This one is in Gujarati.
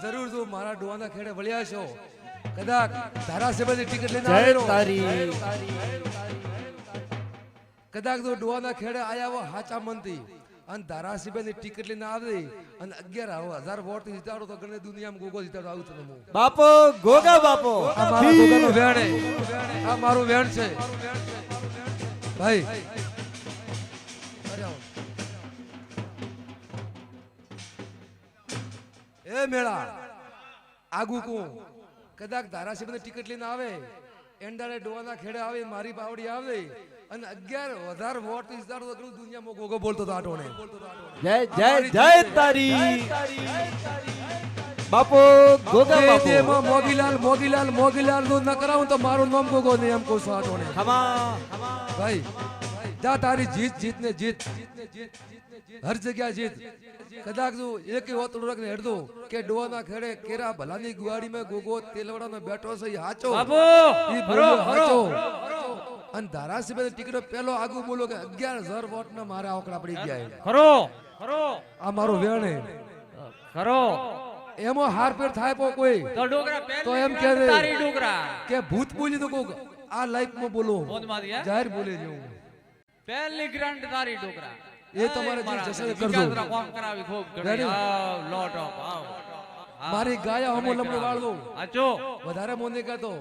જરૂર જો મારા ડોવાના ખેડે વળ્યા છો કદાચ ધારાસભ્યની ટિકિટ લઈને આવેલો કદાચ જો ડોવાના ખેડે આયા હો હાચા મનથી અને ધારાસભ્યની ટિકિટ લઈને આવે અને 11,000 વોટ જીતાડો તો ગણે દુનિયામાં ગોગો જીતાડો આવું છે હું બાપો ગોગા બાપો આ મારા ગોગાનો વેણ છે આ મારું વેણ છે ભાઈ અરે આવો. એ મેળા આગુ કો કદાચ ધારાસભ્યની ટિકિટ લઈને આવે એંડાળે ડોવાના ખેડે આવે મારી બાવડી આવે અને 11,000 વોટ જીતાડો તો ગણે દુનિયામાં ગોગો બોલતો તો આટોને જય જય જય તારી બાપો ગોગા બાપો જેમાં મોગીલાલ નું ન કરાવું તો મારું નામ ગોગો નહીં એમ કહું છું આટોને ખમા ભાઈ જા તારી જીત ને જીત હર જગ્યા જીત કદાચ તું એક હોતડું રાખને હેડતો કે ડોવાના ખેડે કેરા ભલાની ગુવાડીમાં ગોગો તેલવાડાનો બેઠો છે ઈ હાચો બાપુ ઈ બોલ્યો હાચો અને ધારાસભ્ય ટિકિટો પેલો આગુ બોલો કે 11,000 વોટ ના મારા આંકડા પડી ગયા ખરો ખરો આ મારું વેણ હે ખરો એમાં હાર પેર થાય પો કોઈ તો ડોગરા તો એમ કે દે તારી ડોગરા કે ભૂત બોલી તો કોક આ લાઈફ માં બોલો બોધ મારી હે જાહેર બોલે જેવું પહેલી ગ્રાન્ટ તારી ડોગરા એ તમારે જે જશે એ કરજો વિકાસરા કામ કરાવી ખૂબ Ready? ઘણી આવ લોટ ઓફ આવ મારી ગાયા હમો લમણો વાળ દો આચો વધારે મોને કહેતો